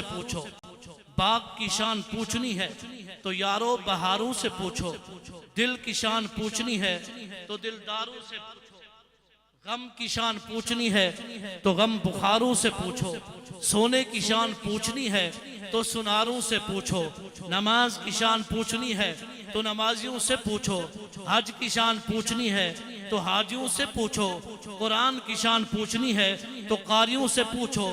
पूछो। बाग की शान पूछनी है तो यारो बहारों से पूछो। दिल की शान पूछनी है तो दिलदारों से पूछो। गम की शान पूछनी है तो गम बुखारों से पूछो। सोने की शान पूछनी है तो सुनारों से पूछो। नमाज की शान पूछनी है तो नमाजियों से पूछो। हज की शान पूछनी है तो हाजियों से पूछो। कुरान की शान पूछनी है तो कारियों से पूछो।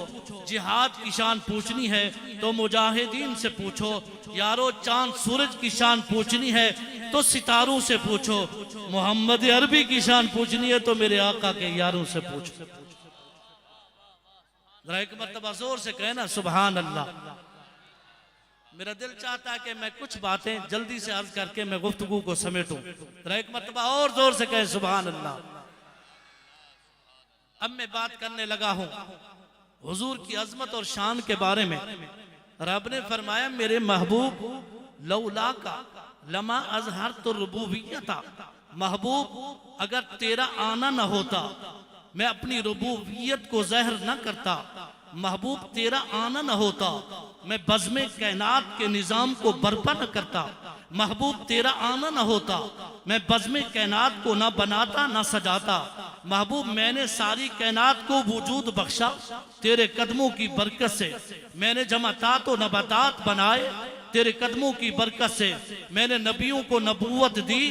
जिहाद की शान पूछनी है तो मुजाहिदीन से पूछो। यारो चांद सूरज की शान पूछनी है तो सितारों से पूछो। मोहम्मद अरबी की शान पूछनी है तो मेरे आका के यारों से पूछो। जरा एक मरतबा जोर से कहना सुभान अल्लाह। मेरा दिल चाहता है कि मैं कुछ बातें जल्दी से अर्ज करके मैं गुफ्तगू को समेटूं। जरा एक मरतबा और जोर से कहें सुभान अल्लाह। अब मैं बात करने लगा हूं हुजूर की अजमत और शान के बारे में। रब ने फरमाया मेरे महबूब लौला का लमा अजहर तो रुबूबियता। महबूब अगर तेरा आना न होता मैं अपनी रुबूबियत को ज़हर न करता। महबूब तेरा आना न होता मैं बज़्मे कायनात के निज़ाम को बर्पा न करता। महबूब तेरा आना न होता मैं बज़्मे कायनात को न बनाता न सजाता। महबूब मैंने सारी कायनात को वजूद बख्शा तेरे कदमों की बरकत से। मैंने जमातात व नबातात बनाए तेरे कदमों की बरकत से। मैंने नबियों को नबूवत दी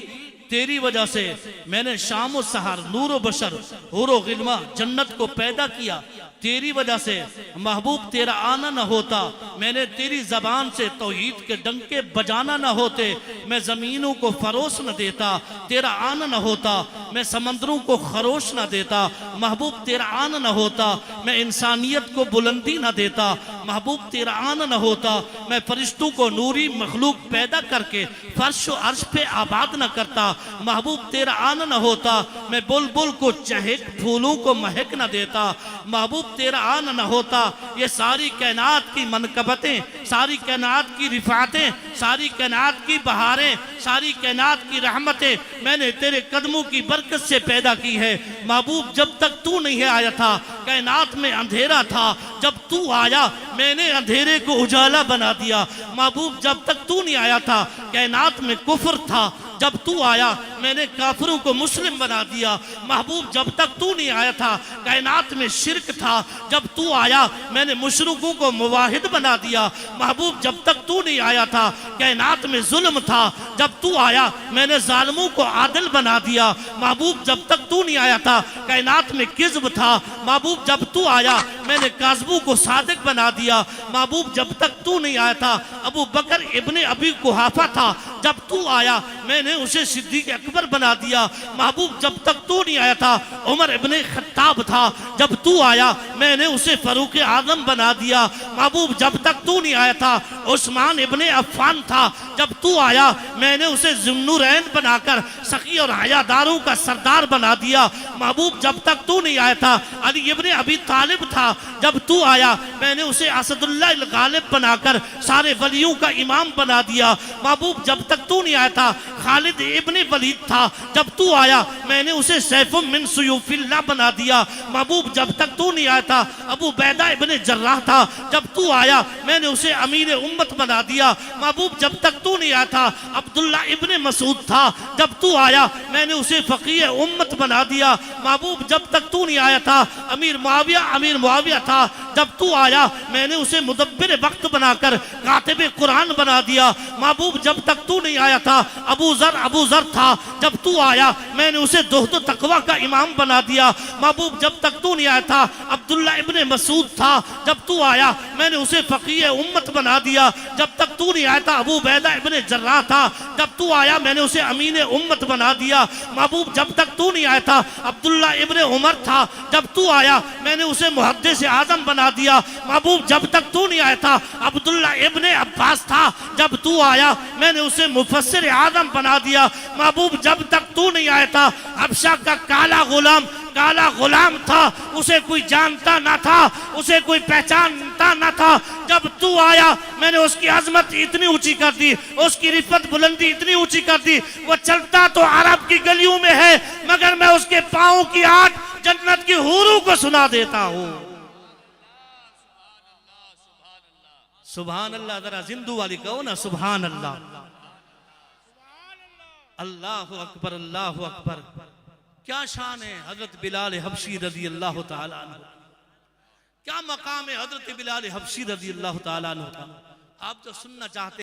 तेरी वजह से। मैंने शाम व सहर नूर व बशर हुर व गिल्मा जन्नत को पैदा किया तेरी वजह से। महबूब तेरा आना न होता मैंने तेरी जबान से तौहीद के डंके बजाना न होते मैं जमीनों को फरोश न देता। तेरा आना न होता मैं समंदरों को खरोश न देता। महबूब तेरा आना न होता मैं इंसानियत को बुलंदी न देता। महबूब तेरा आना न होता मैं फरिश्तों को नूरी मखलूक पैदा करके फर्श व अर्श पे आबाद न करता। महबूब तेरा आना न होता मैं बुलबुल को चहक फूलों को महक न देता। महबूब तेरा आना न होता ये सारी कायनात की मनकबतें सारी कायनात की रिफातें सारी कायनात की बहारें सारी कायनात की रहमतें मैंने तेरे कदमों की बरकत से पैदा की है। महबूब जब तक तू नहीं आया था कायनात में अंधेरा था। जब तू आया मैंने अंधेरे को उजाला बना दिया। महबूब जब तक तू नहीं आया था कायनात में कुफ्र था। जब तू आया मैंने काफिरों को मुस्लिम बना दिया। महबूब जब तक तू नहीं आया था कायनात में शिरक था। जब तू आया मैंने मुशरिकों को मुवाहिद बना दिया। महबूब जब तक तू नहीं आया था कायनात में जुल्म था। जब तू आया मैंने जालिमों को आदिल बना दिया। महबूब जब तक तू नहीं आया था कायनात में किज़्ब था। महबूब जब तू आया मैंने काज़बों को सादिक बना दिया। महबूब जब तक तू नहीं आया था अबू बकर इब्ने अबी कुहाफा था। जब तू आया मैंने उसे सिद्दीक़ अकबर बना दिया। महबूब जब तक तू नहीं आया था उमर इब्ने खत्ताब था। जब तू आया मैंने उसे फारूक आज़म बना दिया। महबूब जब तक तू नहीं आया था उस्मान इब्ने अफ़्फ़ान था। जब तू आया मैंने उसे ज़ुन्नुरैन बनाकर सखी और हयादारों का सरदार बना दिया। महबूब जब तक तू नहीं आया था अली इब्ने अबी तालिब था। जब तू आया मैंने उसे असदुल्लाह अल गालिब बनाकर सारे वलियों का इमाम बना दिया। महबूब जब तक तू नहीं आया था खालिद इब्ने वलीद था। जब तू आया मैंने उसे सैफुम मिन सुयूफिल्लाह बना दिया। महबूब जब तक तू नहीं आया था अबू बैदा इब्ने जर्राह था। जब तू आया मैंने उसे अमीर उम्मत बना दिया। महबूब जब तक तू नहीं आया था अब्दुल्ला इब्ने मसूद था। जब तू आया मैंने उसे फकीह उम्मत बना दिया। महबूब जब तक तू नहीं आया था अमीर मुआविया था। जब तू आया मैंने उसे मुदब्बिर वक्त बनाकर कातिब कुरान बना दिया। महबूब जब तक तू नहीं आया था अबू जर था। जब तू आया मैंने उसे दोहद तकवा का इमाम बना दिया। महबूब जब तक तू नहीं आया था अब्दुल्ला इब्ने मसूद था। जब तू आया मैंने उसे फकीह उम्मत बना दिया। जब तक तू नहीं आया था अबू बैदा इब्ने जर्राह था। जब तू आया मैंने उसे अमीन उम्मत बना दिया। महबूब जब तक तू नहीं आया था अब्दुल्ला इब्ने उमर था। जब तू आया मैंने उसे मुहद्दिस आज़म बना दिया। महबूब जब तक तू नहीं आया था अब्दुल्ला इब्ने अब्बास था। जब तू आया मैंने उसे मुफस्सिर आज़म बना दिया। महबूब जब तक तू नहीं आया था हबशा का काला गुलाम था। उसे कोई जानता ना था उसे कोई पहचानता ना था। जब तू आया मैंने उसकी अजमत इतनी ऊंची कर दी उसकी रिफत बुलंदी इतनी ऊंची कर दी। वो चलता तो अरब की गलियों में है मगर मैं उसके पाँव की आग जन्नत की हूरों को सुना देता हूँ। सुभान अल्लाह, जरा जिंदू वाली कहो ना सुभान अल्लाह। अल्लाह अकबर, अल्लाह अकबर। क्या शान है हजरत बिलाल हबशी रजी अल्लाह ताला अन्हु, क्या मकाम है हजरत बिलाल हबशी रजी अल्लाह ताला अन्हु का। आप जो सुनना चाहते